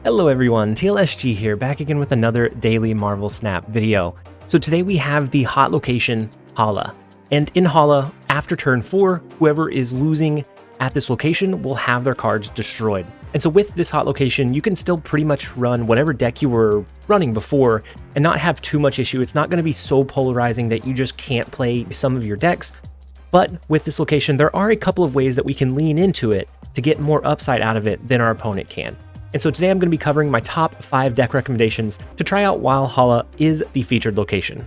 Hello everyone, TLSG here, back again with another daily Marvel Snap video. So today we have the hot location, Hala. And in Hala, after turn 4, whoever is losing at this location will have their cards destroyed. And so with this hot location, you can still pretty much run whatever deck you were running before and not have too much issue. It's not going to be so polarizing that you just can't play some of your decks. But with this location, there are a couple of ways that we can lean into it to get more upside out of it than our opponent can. And so today I'm going to be covering my top 5 deck recommendations to try out while Hala is the featured location.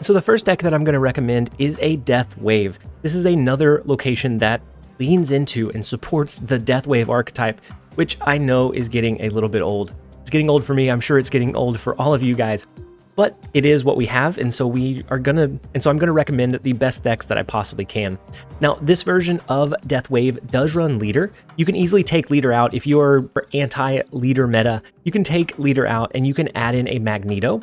So the first deck that I'm going to recommend is a Death Wave. This is another location that leans into and supports the Death Wave archetype, which I know is getting a little bit old. It's getting old for me, I'm sure it's getting old for all of you guys, but it is what we have, and so I'm gonna recommend the best decks that I possibly can. Now, this version of Death Wave does run Leader. You can easily take Leader out. If you're anti-Leader meta, you can take Leader out and you can add in a Magneto,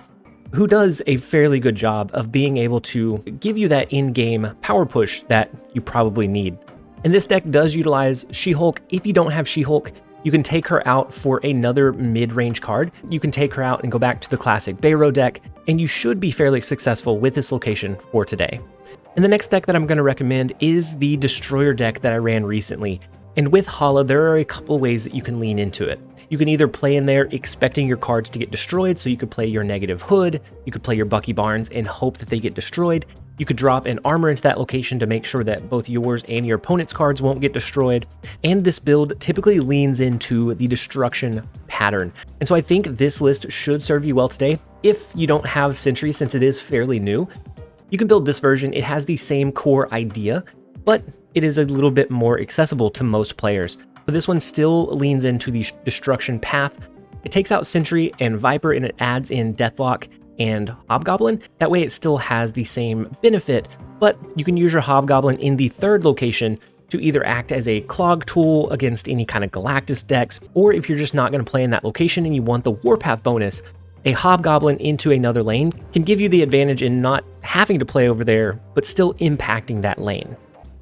who does a fairly good job of being able to give you that in-game power push that you probably need. And this deck does utilize She-Hulk. If you don't have She-Hulk, you can take her out for another mid-range card. You can take her out and go back to the classic Bayro deck, and you should be fairly successful with this location for today. And the next deck that I'm going to recommend is the Destroyer deck that I ran recently. And with Hala, there are a couple ways that you can lean into it. You can either play in there expecting your cards to get destroyed, so you could play your Negative Hood, you could play your Bucky Barnes and hope that they get destroyed. You could drop an armor into that location to make sure that both yours and your opponent's cards won't get destroyed. And this build typically leans into the destruction pattern. And so I think this list should serve you well today. If you don't have Sentry, since it is fairly new, you can build this version. It has the same core idea, but it is a little bit more accessible to most players. But this one still leans into the destruction path. It takes out Sentry and Viper, and it adds in Deathlock and Hobgoblin. That way it still has the same benefit, but you can use your Hobgoblin in the third location to either act as a clog tool against any kind of Galactus decks, or if you're just not going to play in that location and you want the Warpath bonus, a Hobgoblin into another lane can give you the advantage in not having to play over there, but still impacting that lane.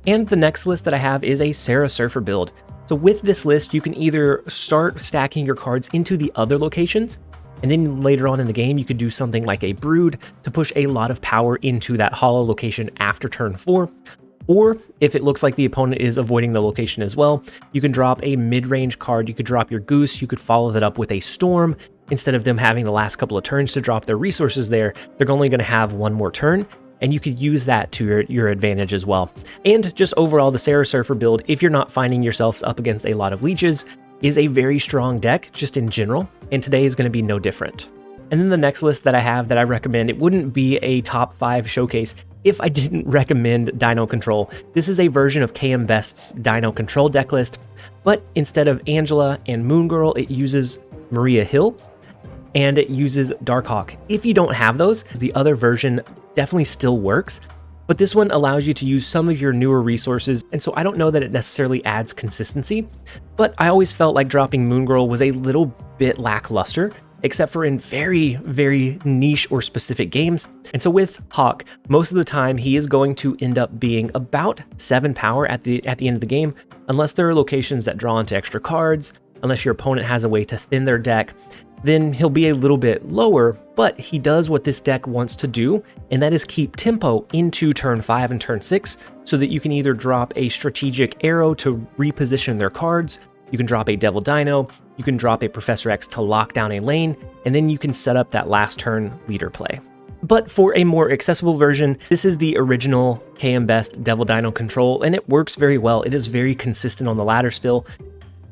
And the next list that I have is a Sera Surfer build. So with this list, you can either start stacking your cards into the other locations, and then later on in the game, you could do something like a Brood to push a lot of power into that Hala location after turn 4. Or if it looks like the opponent is avoiding the location as well, you can drop a mid-range card. You could drop your Goose. You could follow that up with a Storm. Instead of them having the last couple of turns to drop their resources there, they're only going to have one more turn, and you could use that to your advantage as well. And just overall, the Sera Surfer build, if you're not finding yourselves up against a lot of leeches, is a very strong deck just in general, and today is going to be no different. And then the next list that I have that I recommend, it wouldn't be a top 5 showcase if I didn't recommend Dino Control. This is a version of KM Best's Dino Control deck list, but instead of Angela and Moon Girl, it uses Maria Hill, and it uses Darkhawk. If you don't have those, the other version definitely still works, but this one allows you to use some of your newer resources, and so I don't know that it necessarily adds consistency, but I always felt like dropping Moon Girl was a little bit lackluster, except for in very, very niche or specific games. And so with Hawk, most of the time he is going to end up being about 7 power at the end of the game, unless there are locations that draw into extra cards, unless your opponent has a way to thin their deck. Then he'll be a little bit lower, but he does what this deck wants to do, and that is keep tempo into turn 5 and turn 6, so that you can either drop a strategic arrow to reposition their cards, you can drop a Devil Dino, you can drop a Professor X to lock down a lane, and then you can set up that last turn leader play. But for a more accessible version, this is the original KM Best Devil Dino Control, and it works very well. It is very consistent on the ladder still.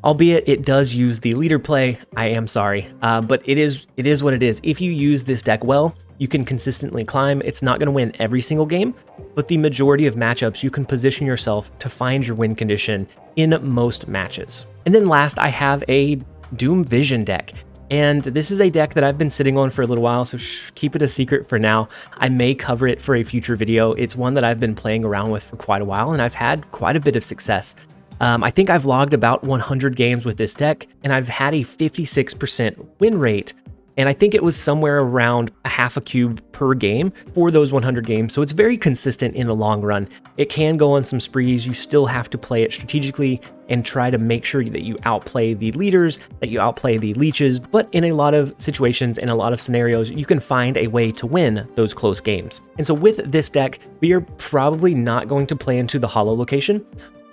Albeit it does use the leader play, I am sorry, but it is what it is. If you use this deck well, you can consistently climb. It's not going to win every single game, but the majority of matchups, you can position yourself to find your win condition in most matches. And then last, I have a Doom Vision deck. And this is a deck that I've been sitting on for a little while, so keep it a secret for now. I may cover it for a future video. It's one that I've been playing around with for quite a while, and I've had quite a bit of success. I think I've logged about 100 games with this deck, and I've had a 56% win rate and I think it was somewhere around a half a cube per game for those 100 games, so it's very consistent in the long run. It can go on some sprees. You still have to play it strategically and try to make sure that you outplay the leaders, that you outplay the leeches, but in a lot of situations, in a lot of scenarios, you can find a way to win those close games. And so with this deck, we are probably not going to play into the Hala location,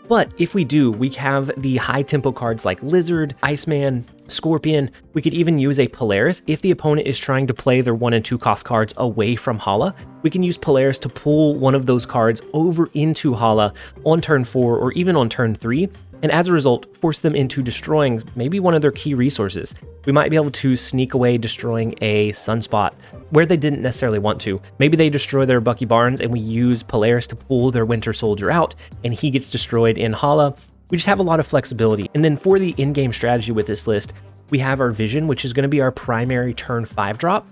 but if we do, we have the high tempo cards like Lizard, Iceman, Scorpion. We could even use a Polaris. If the opponent is trying to play their 1 and 2 cost cards away from Hala, we can use Polaris to pull one of those cards over into Hala on turn 4 or even on turn 3, and as a result, force them into destroying maybe one of their key resources. We might be able to sneak away destroying a Sunspot where they didn't necessarily want to. Maybe they destroy their Bucky Barnes and we use Polaris to pull their Winter Soldier out and he gets destroyed in Hala. We just have a lot of flexibility. And then for the in-game strategy with this list, we have our Vision, which is going to be our primary turn 5 drop,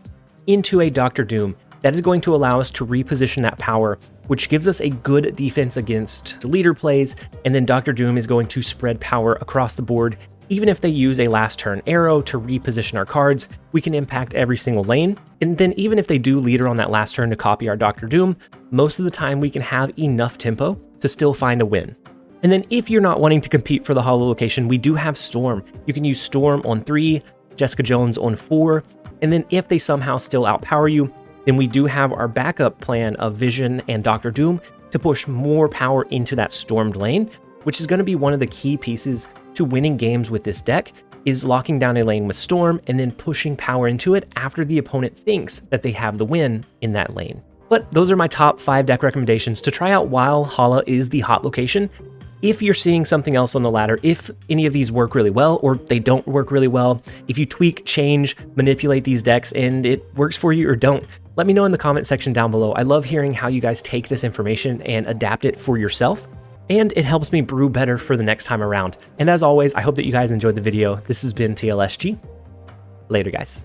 into a Doctor Doom. That is going to allow us to reposition that power, which gives us a good defense against leader plays, and then Doctor Doom is going to spread power across the board. Even if they use a last turn arrow to reposition our cards, we can impact every single lane. And then even if they do leader on that last turn to copy our Doctor Doom, most of the time we can have enough tempo to still find a win. And then if you're not wanting to compete for the Hala location, we do have Storm. You can use Storm on 3, Jessica Jones on 4, and then if they somehow still outpower you, then we do have our backup plan of Vision and Doctor Doom to push more power into that stormed lane, which is going to be one of the key pieces to winning games with this deck, is locking down a lane with Storm and then pushing power into it after the opponent thinks that they have the win in that lane. But those are my top 5 deck recommendations to try out while Hala is the hot location. If you're seeing something else on the ladder, if any of these work really well or they don't work really well, if you tweak, change, manipulate these decks and it works for you or don't, let me know in the comment section down below. I love hearing how you guys take this information and adapt it for yourself, and it helps me brew better for the next time around. And as always, I hope that you guys enjoyed the video. This has been TLSG. Later, guys.